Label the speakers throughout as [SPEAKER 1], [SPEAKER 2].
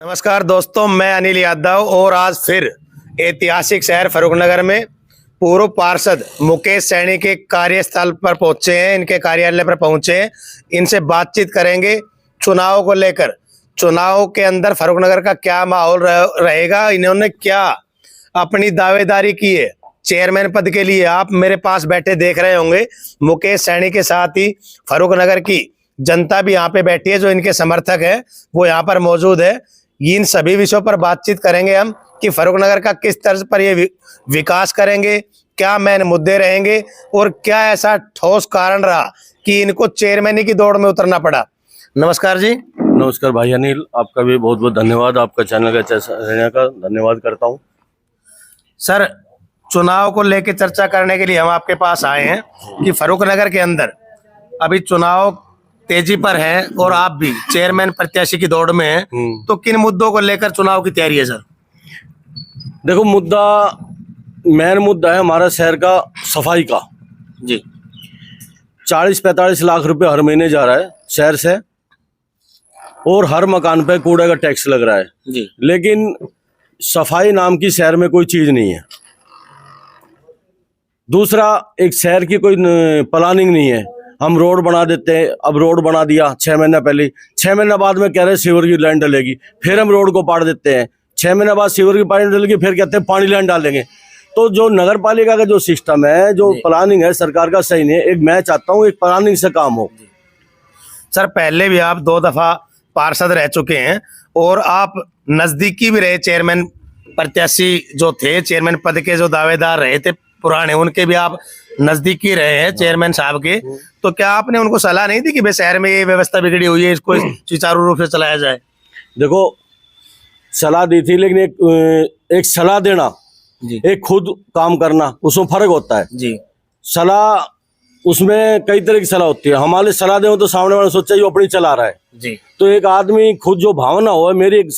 [SPEAKER 1] नमस्कार दोस्तों, मैं अनिल यादव और आज फिर ऐतिहासिक शहर फर्रुखनगर में पूर्व पार्षद मुकेश सैनी के कार्यस्थल पर पहुंचे हैं। इनके कार्यालय पर पहुंचे हैं, इनसे बातचीत करेंगे चुनाव को लेकर। चुनाव के अंदर फर्रुखनगर का क्या माहौल रहेगा, इन्होंने क्या अपनी दावेदारी की है चेयरमैन पद के लिए। आप मेरे पास बैठे देख रहे होंगे, मुकेश सैनी के साथ ही फर्रुखनगर की जनता भी यहाँ पे बैठी है, जो इनके समर्थक है वो यहाँ पर मौजूद है। इन सभी विषयों पर बातचीत करेंगे हम कि फर्रुखनगर का किस तर्ज पर ये विकास करेंगे, क्या मेन मुद्दे रहेंगे और क्या ऐसा ठोस कारण रहा कि इनको चेयरमैनी की दौड़ में उतरना पड़ा। नमस्कार जी।
[SPEAKER 2] नमस्कार भाई अनिल, आपका भी बहुत बहुत धन्यवाद। आपका चैनल का रहने का धन्यवाद करता हूँ।
[SPEAKER 1] सर, चुनाव को लेकर चर्चा करने के लिए हम आपके पास आए हैं कि फर्रुखनगर के अंदर अभी चुनाव तेजी पर है और आप भी चेयरमैन प्रत्याशी की दौड़ में हैं, तो किन मुद्दों को लेकर चुनाव की तैयारी है सर?
[SPEAKER 2] देखो, मेन मुद्दा है हमारा शहर का सफाई का
[SPEAKER 1] जी।
[SPEAKER 2] 40-45 लाख रुपए हर महीने जा रहा है शहर से और हर मकान पे कूड़े का टैक्स लग रहा है
[SPEAKER 1] जी।
[SPEAKER 2] लेकिन सफाई नाम की शहर में कोई चीज नहीं है। दूसरा, एक शहर की कोई प्लानिंग नहीं है। हम रोड बना देते हैं, अब रोड बना दिया 6 महीने पहले, 6 महीने बाद में कह रहे हैं सीवर की लाइन डलेगी, फिर हम रोड को पाड़ देते हैं। 6 महीने बाद सीवर की पानी डलेगी, फिर कहते हैं पानी लाइन डालेंगे। तो जो नगर पालिका का जो सिस्टम है, जो प्लानिंग है सरकार का, सही नहीं है। एक मैं चाहता हूँ एक प्लानिंग से काम हो।
[SPEAKER 1] सर, पहले भी आप 2 दफा पार्षद रह चुके हैं और आप नजदीकी भी रहे, चेयरमैन प्रत्याशी जो थे, चेयरमैन पद के जो दावेदार रहे थे पुराने, उनके भी आप नजदीकी रहे हैं चेयरमैन साहब के। तो क्या आपने उनको सलाह नहीं दी कि भाई शहर में ये व्यवस्था बिगड़ी हुई है, इसको सुचारू रूप से चलाया जाए?
[SPEAKER 2] देखो, सलाह दी थी, लेकिन एक सलाह देना
[SPEAKER 1] जी,
[SPEAKER 2] एक खुद काम करना, उसमें फर्क होता है
[SPEAKER 1] जी।
[SPEAKER 2] सलाह उसमें कई तरह की सलाह होती है। हमारे सलाह दे तो सामने वाला सोचा ये अपनी चला रहा है
[SPEAKER 1] जी।
[SPEAKER 2] तो एक आदमी खुद जो भावना हो, मेरी एक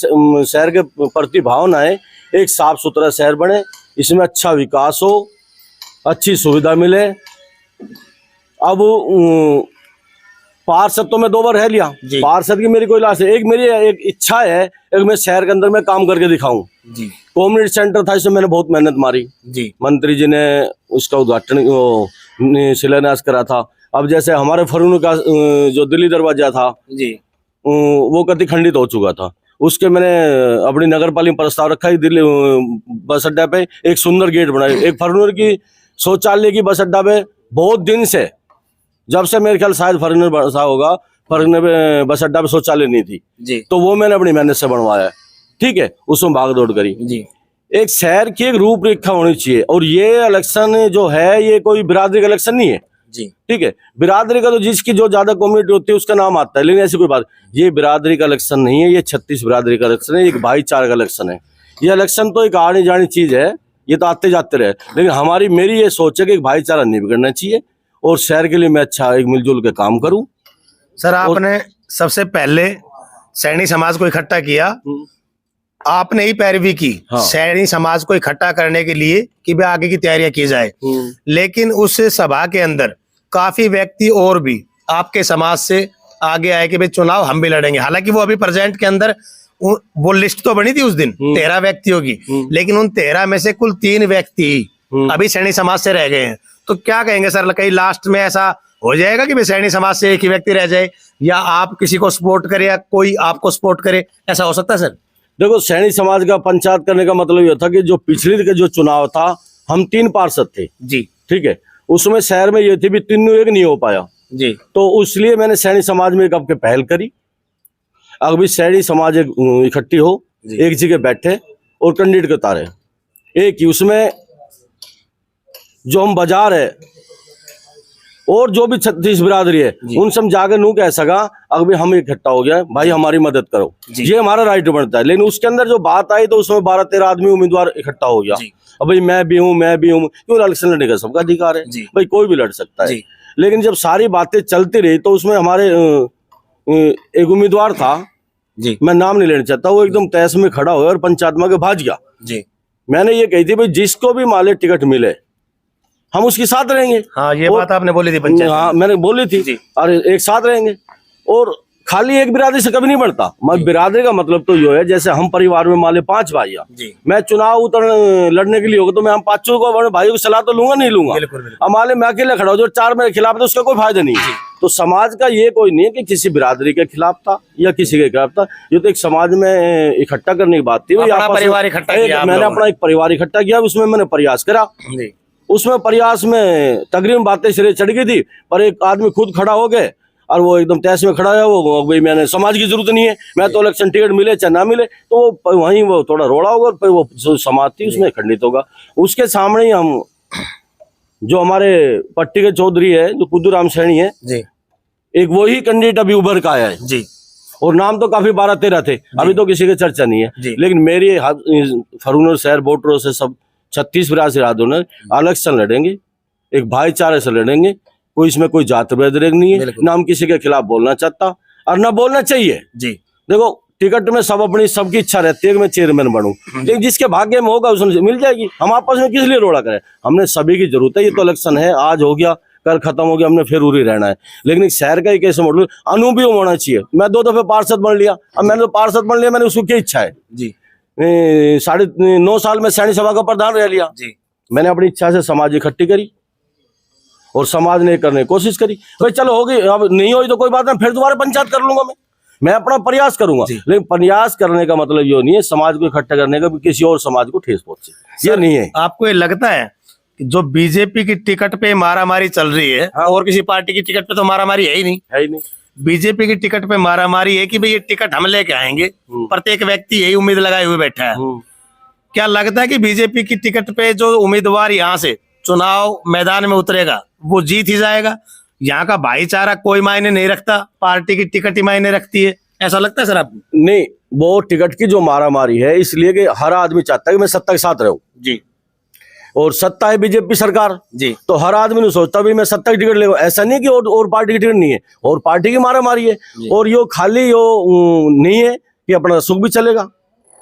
[SPEAKER 2] शहर के प्रति भावना है, एक साफ सुथरा शहर बने, इसमें अच्छा विकास हो, अच्छी सुविधा मिले। अब पार्षद तो मैं 2 बार रह लिया, पार्षद की मेरी कोई लाश है। मेरी एक इच्छा है, एक मैं शहर के अंदर में काम करके दिखाऊं
[SPEAKER 1] जी।
[SPEAKER 2] कम्युनिटी सेंटर था, इसमें मैंने बहुत मेहनत मारी
[SPEAKER 1] जी।
[SPEAKER 2] मंत्री जी ने उसका उद्घाटन शिलान्यास करा था। अब जैसे हमारे फर्रुख का जो दिल्ली दरवाजा था
[SPEAKER 1] जी,
[SPEAKER 2] वो कति खंडित हो चुका था, उसके मैंने अपनी नगर पालिका प्रस्ताव रखा है। दिल्ली बस अड्डा पे एक सुंदर गेट बनाई। एक फर्रुख की शौचालय की बस अड्डा पे बहुत दिन से, जब से मेरे ख्याल शायद फर्रुख बसा होगा, फर्रुख बस अड्डा पे शौचालय नहीं थी
[SPEAKER 1] जी।
[SPEAKER 2] तो वो मैंने अपनी मेहनत से बनवाया। ठीक है, उसमें भाग दौड़ करी
[SPEAKER 1] जी।
[SPEAKER 2] एक शहर की एक रूपरेखा होनी चाहिए। और ये इलेक्शन जो है, ये कोई बिरादरी का इलेक्शन नहीं है
[SPEAKER 1] जी।
[SPEAKER 2] ठीक है, बिरादरी का तो जिसकी जो ज्यादा कम्युनिटी होती है उसका नाम आता है, लेकिन ऐसी कोई बात, ये बिरादरी का इलेक्शन नहीं है, ये 36 बिरादरी का इलेक्शन है, एक भाईचारे का इलेक्शन है। ये इलेक्शन तो एक आने जानी चीज है, ये तो आते जाते रहे, लेकिन मेरी ये सोच है कि एक भाईचारा नहीं बिगड़ना चाहिए और शहर के लिए मैं अच्छा एक मिलजुल के काम करूं।
[SPEAKER 1] सर, आपने सबसे पहले सैनी समाज को इकट्ठा किया, आपने ही पैरवी की सैनी समाज को इकट्ठा करने के लिए कि भाई आगे की तैयारियां की जाए। लेकिन उस सभा के अंदर काफी व्यक्ति और भी आपके समाज से आगे आए कि भाई चुनाव हम भी लड़ेंगे। हालांकि वो अभी प्रेजेंट के अंदर वो लिस्ट तो बनी थी उस दिन 13 व्यक्तियों की, लेकिन उन 13 में से कुल 3 व्यक्ति अभी सैनी समाज से रह गए हैं। तो क्या कहेंगे सर, कहीं लास्ट में ऐसा हो जाएगा कि भाई सैनी समाज से एक ही व्यक्ति रह जाए, या आप किसी को सपोर्ट करे या कोई आपको सपोर्ट करे, ऐसा हो सकता है सर?
[SPEAKER 2] देखो, सैनी समाज का पंचायत करने का मतलब यह था कि जो पिछले के जो चुनाव था, हम 3 पार्षद थे
[SPEAKER 1] जी। ठीक
[SPEAKER 2] है, उसमें शहर में ये थी भी 3 एक नहीं हो पाया
[SPEAKER 1] जी।
[SPEAKER 2] तो इसलिए मैंने सैनी समाज में एक आपके पहल करी। अभी सैनी समाज इकट्ठी हो, एक जगह बैठे और कैंडिडेट के तारे एक ही, उसमें जो हम बाजार है और जो भी 36 बिरादरी है उन सब जाकर नू कह सका अभी हम इकट्ठा हो गया, भाई हमारी मदद करो, ये हमारा राइट बनता है। लेकिन उसके अंदर जो बात आई तो उसमें 12-13 आदमी उम्मीदवार इकट्ठा हो गया। अब भाई मैं भी हूँ क्यों, इलेक्शन लड़ने का सबका अधिकार है भाई, कोई भी लड़ सकता है। लेकिन जब सारी बातें चलती रही तो उसमें हमारे एक उम्मीदवार था जी, मैं नाम नहीं लेना चाहता, वो एकदम तहस में खड़ा हुआ और पंचायत में भाज गया जी। मैंने ये कही थी भाई जिसको भी माले टिकट मिले हम उसके साथ रहेंगे।
[SPEAKER 1] हाँ, ये बात आपने बोली थी पंचायत।
[SPEAKER 2] हाँ, मैंने बोली थी और एक साथ रहेंगे। और खाली एक बिरादरी से कभी नहीं बढ़ता। मैं बिरादरी का मतलब तो ये है, जैसे हम परिवार में मान ले 5 भाई
[SPEAKER 1] जी
[SPEAKER 2] मैं चुनाव लड़ने के लिए होगा तो मैं हम 5 को अपने भाइयों की सलाह तो लूंगा नहीं लूंगा।
[SPEAKER 1] बिल्कुल
[SPEAKER 2] अब मान ले मैं अकेले खड़ा हूँ, जो 4 मेरे खिलाफ है तो उसका कोई फायदा नहीं है। तो समाज का ये कोई नहीं है कि किसी बिरादरी के खिलाफ था या किसी के खिलाफ था, ये तो एक समाज में इकट्ठा करने की बात थी।
[SPEAKER 1] अपना परिवार इकट्ठा किया,
[SPEAKER 2] मैंने अपना एक परिवार इकट्ठा किया, उसमें मैंने प्रयास करा।
[SPEAKER 1] जी
[SPEAKER 2] उसमें प्रयास में तकरीबन बातें सिरे चढ़ गई थी, पर एक आदमी खुद खड़ा हो गए और वो एकदम तैस में खड़ा है, वो भाई मैंने समाज की जरूरत नहीं है, मैं तो इलेक्शन टिकट मिले चाहे ना मिले, तो वो वहीं वो थोड़ा रोड़ा होगा और फिर वो जो समाज थी उसमें खंडित होगा। उसके सामने ही हम जो हमारे पट्टी के चौधरी है, जो कुद्दूराम सैनी है
[SPEAKER 1] जी
[SPEAKER 2] एक वही कैंडिडेट अभी उभर का आया है
[SPEAKER 1] जी
[SPEAKER 2] और नाम तो काफी 12-13 थे, अभी तो किसी की चर्चा नहीं है। लेकिन मेरी फरुखनगर शहर वोटरों से सब 36-82 राधों ने इलेक्शन लड़ेंगे, एक भाईचारे से लड़ेंगे, कोई इसमें कोई जात भेद नहीं है, ना हम किसी के खिलाफ बोलना चाहता और ना बोलना चाहिए
[SPEAKER 1] जी।
[SPEAKER 2] देखो टिकट में सब अपनी सबकी इच्छा रहती है कि मैं चेयरमैन बनूं, लेकिन जिसके भाग्य में होगा उसने मिल जाएगी। हम आपस में किस लिए रोड़ा करें, हमने सभी की जरूरत है। ये तो इलेक्शन है, आज हो गया कल खत्म हो गया, हमने फिर उरी रहना है। लेकिन एक शहर का एक ऐसा मॉडल अनुभवी होना चाहिए। मैं 2 दफे पार्षद बन लिया, अब मैंने तो पार्षद बन लिया, मैंने उसको क्या इच्छा है
[SPEAKER 1] जी
[SPEAKER 2] 9.5 साल में सैनिक सभा का प्रधान रह लिया
[SPEAKER 1] जी।
[SPEAKER 2] मैंने अपनी इच्छा से समाज इकट्ठी करी और समाज ने करने की कोशिश करी। भाई चलो होगी, अब नहीं हुई तो कोई बात नहीं, फिर दोबारा पंचायत कर लूंगा मैं अपना प्रयास करूंगा। लेकिन प्रयास करने का मतलब ये नहीं है समाज को इकट्ठा करने का किसी और समाज को ठेस पहुंचे, ये नहीं है।
[SPEAKER 1] आपको ये लगता है कि जो बीजेपी की टिकट पे मारामारी चल रही है, और किसी पार्टी की टिकट पे तो मारामारी है ही नहीं, बीजेपी की टिकट पे मारामारी है कि भाई ये टिकट हम लेके आएंगे, प्रत्येक व्यक्ति यही उम्मीद लगाए हुए बैठा है। क्या लगता है कि बीजेपी की टिकट पे जो उम्मीदवार यहाँ से चुनाव मैदान में उतरेगा वो जीत ही जाएगा? यहाँ का भाईचारा कोई मायने नहीं रखता, पार्टी की टिकट ही मायने रखती है, ऐसा लगता है सर आपको?
[SPEAKER 2] नहीं, वो टिकट की जो मारामारी है इसलिए कि हर आदमी चाहता है कि मैं सत्ता के साथ रहूं
[SPEAKER 1] जी, और
[SPEAKER 2] सत्ता है बीजेपी सरकार
[SPEAKER 1] जी,
[SPEAKER 2] तो हर आदमी ने सोचता भी मैं सत्ता की टिकट ले। ऐसा नहीं कि और पार्टी की टिकट नहीं है, और पार्टी की मारामारी है। और यो खाली यो नहीं है कि अपना सुख भी चलेगा।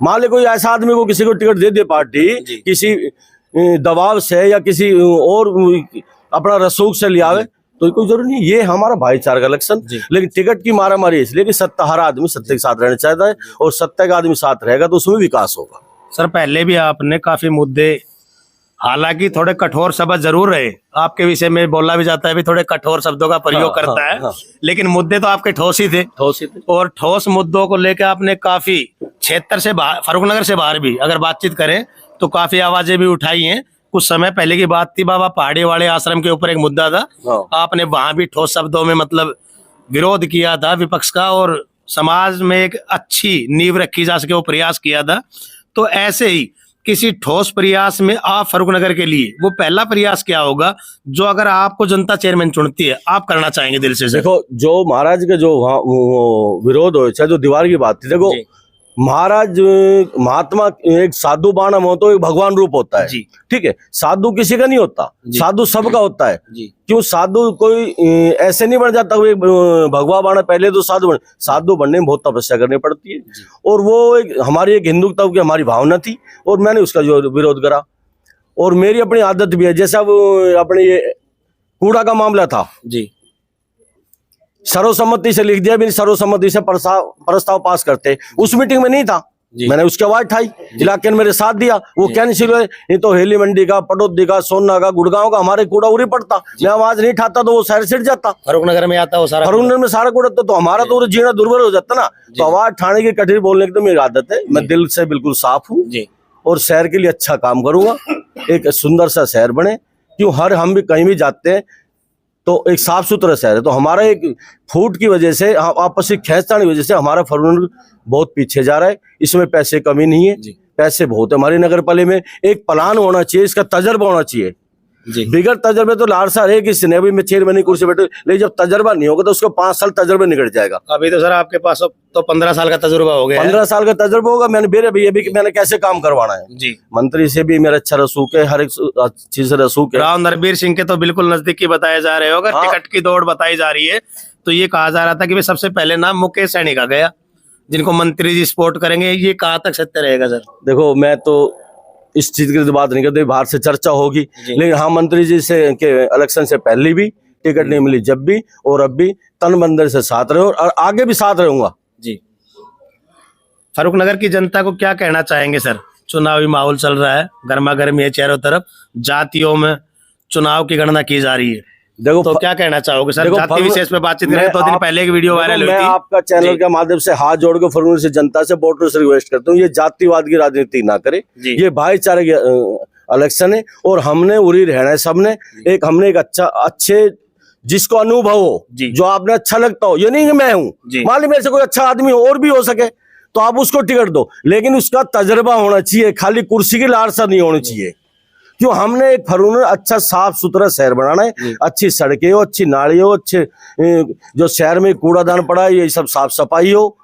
[SPEAKER 2] मान ले कोई ऐसा आदमी को किसी को टिकट दे दे पार्टी किसी दबाव से या किसी और अपना रसूख से ले आवे तो कोई जरूरी नहीं, ये हमारा भाईचारा का लक्षण। लेकिन टिकट की मारामारी इसलिए कि सत्ता, हर आदमी सत्ता के साथ रहना चाहता है और सत्ता का आदमी साथ रहेगा तो उसमें विकास होगा।
[SPEAKER 1] सर पहले भी आपने काफी मुद्दे, हालांकि थोड़े कठोर शब्द जरूर रहे, आपके विषय में बोला भी जाता है भी थोड़े कठोर शब्दों का प्रयोग करता है, लेकिन मुद्दे तो आपके ठोस ही थे। और ठोस मुद्दों को लेकर आपने काफी क्षेत्र से बाहर, फरुखनगर से बाहर भी अगर बातचीत करें तो काफी आवाजें भी उठाई हैं। कुछ समय पहले की बात थी, बाबा पहाड़ी वाले आश्रम के ऊपर एक मुद्दा था, आपने वहां भी ठोस शब्दों में मतलब विरोध किया था विपक्ष का, और समाज में एक अच्छी नींव रखी जा सके वो प्रयास किया था। तो ऐसे ही किसी ठोस प्रयास में आप फरुखनगर के लिए वो पहला प्रयास क्या होगा जो अगर आपको जनता चेयरमैन चुनती है आप करना चाहेंगे दिल से?
[SPEAKER 2] देखो जो महाराज के जो विरोध हो, चाहे जो दीवार की बात थी, देखो महाराज महात्मा एक साधु बाणम हो तो एक भगवान रूप होता है, ठीक है। साधु किसी का नहीं होता, साधु सबका होता है। क्यों साधु कोई ऐसे नहीं बन जाता भगवान बाणा, पहले तो साधु बनने में बहुत तपस्या करनी पड़ती है। और वो एक हमारी एक हिंदू तब की हमारी भावना थी और मैंने उसका जो विरोध करा। और मेरी अपनी आदत भी है, जैसा वो अपने ये कूड़ा का मामला था जी, सर्वसम्मति से लिख दिया, मेरी सर्वसम्मति से प्रस्ताव पास करते, उस मीटिंग में नहीं था, मैंने उसकी आवाज उठाई, इलाके ने मेरे साथ दिया, वो कैंसिल हुए। नहीं तो हेली मंडी का, पटौदी का, सोना का, गुड़गांव का हमारे कूड़ा उरी पड़ता, मैं आवाज नहीं उठाता तो वो शहर सिट जाता,
[SPEAKER 1] फरुखनगर में आता, वो सारा
[SPEAKER 2] फरुखनगर में सारा कूड़ा तो हमारा तो जीना दुर्बल हो जाता ना। तो आवाज उठाने की, कठिन बोलने की तो मेरी आदत है, मैं दिल से बिल्कुल साफ हूँ और शहर के लिए अच्छा काम करूंगा, एक सुंदर सा शहर बने। क्यों हम भी कहीं भी जाते हैं तो एक साफ सुथरा शहर है, तो हमारा एक फूट की वजह से, आपसी खींचतान की वजह से हमारा फरुखनगर बहुत पीछे जा रहा है। इसमें पैसे कमी नहीं है, पैसे बहुत है हमारी नगर पालिका में। एक प्लान होना चाहिए, इसका तजर्बा होना चाहिए। बिगड़ तजर्बे तो लालसा है किसी ने, अभी मैं चेयरमैन की कुर्सी बैठे, लेकिन जब तजर्बा नहीं होगा तो उसको 5 साल तजर्बे निकल जाएगा।
[SPEAKER 1] अभी तो सर आपके पास तो 15 साल का तजुर्बा हो गया,
[SPEAKER 2] 15 साल का तजर्बा होगा। मैंने मैंने कैसे काम करवाना है जी, मंत्री से भी मेरा अच्छा रसूख है, हर एक चीज से रसूख है।
[SPEAKER 1] राव नरबीर सिंह के तो बिल्कुल नजदीकी बताए जा रहे हो, अगर टिकट की दौड़ बताई जा रही है तो ये कहा जा रहा था कि सबसे पहले नाम मुकेश सैनी का गया, जिनको मंत्री जी सपोर्ट करेंगे, ये कहाँ तक सत्य रहेगा सर? देखो
[SPEAKER 2] मैं तो इस चीज की बात नहीं करते, बाहर से चर्चा होगी, लेकिन हाँ मंत्री जी से के इलेक्शन से पहले भी टिकट नहीं मिली जब भी, और अब भी तन बंदर से साथ रहे और आगे भी साथ रहूंगा
[SPEAKER 1] जी। फर्रुखनगर की जनता को क्या कहना चाहेंगे सर? चुनावी माहौल चल रहा है, गर्मा गर्मी है चारों तरफ, जातियों में चुनाव की गणना की जा रही है,
[SPEAKER 2] देखो
[SPEAKER 1] तो क्या कहना चाहोगे सर? जाति विशेष पे बातचीत करें तो दिन पहले एक वीडियो वायरल हुई
[SPEAKER 2] मैं
[SPEAKER 1] थी।
[SPEAKER 2] आपका चैनल के माध्यम से हाथ जोड़ के फर्रुखनगर से जनता से वोटर से रिक्वेस्ट करता हूँ, ये जातिवाद की राजनीति ना करे, ये भाईचारे की इलेक्शन है और हमने उरी रहना है सबने। हमने एक अच्छे जिसको अनुभव हो, जो आपने अच्छा लगता हो, ये नहीं कि मैं हूँ, मान ली मेरे से कोई अच्छा आदमी हो और भी हो सके तो आप उसको टिकट दो, लेकिन उसका तजर्बा होना चाहिए, खाली कुर्सी की लालसा नहीं होनी चाहिए। क्यों हमने एक फर्रुखनगर अच्छा साफ सुथरा शहर बनाना है, अच्छी सड़कें हो, अच्छी नाली हो, अच्छे जो शहर में कूड़ादान पड़ा है ये सब साफ सफाई हो,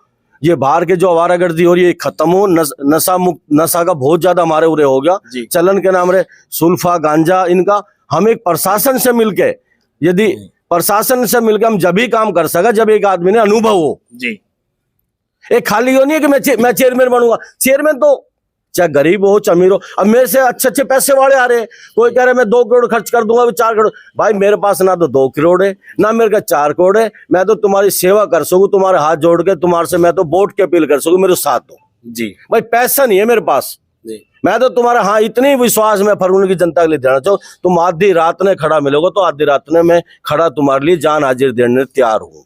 [SPEAKER 2] ये बाहर के जो आवारागर्दी हो रही है खत्म हो, नशा मुक्त, नशा का बहुत ज्यादा हमारे उरे हो गया, चलन के नाम रे सुल्फा गांजा इनका। हम एक प्रशासन से मिलके, यदि प्रशासन से मिलकर हम जब ही काम कर सका जब एक आदमी ने अनुभव हो जी। एक खाली हो नहीं है कि मैं चेयरमैन बनूंगा, चेयरमैन तो चाहे गरीब हो चाहे अमीर हो। अब मेरे से अच्छे पैसे वाले आ रहे हैं, कोई कह रहे मैं 2 करोड़ खर्च कर दूंगा, 4 करोड़, भाई मेरे पास ना तो 2 करोड़ है ना मेरे का 4 करोड़ है, मैं तो तुम्हारी सेवा कर सकूं, तुम्हारे हाथ जोड़ के तुम्हारे से मैं तो वोट की अपील कर सकूं, मेरे साथ हो जी। भाई पैसा नहीं है मेरे पास जी, मैं तो तुम्हारा हाँ इतनी विश्वास में फर्रुखनगर की जनता के लिए देना चाहूँ, तुम आधी रात में खड़ा मिलोगे तो आधी रात में मैं खड़ा तुम्हारे लिए जान हाजिर देने तैयार हूँ।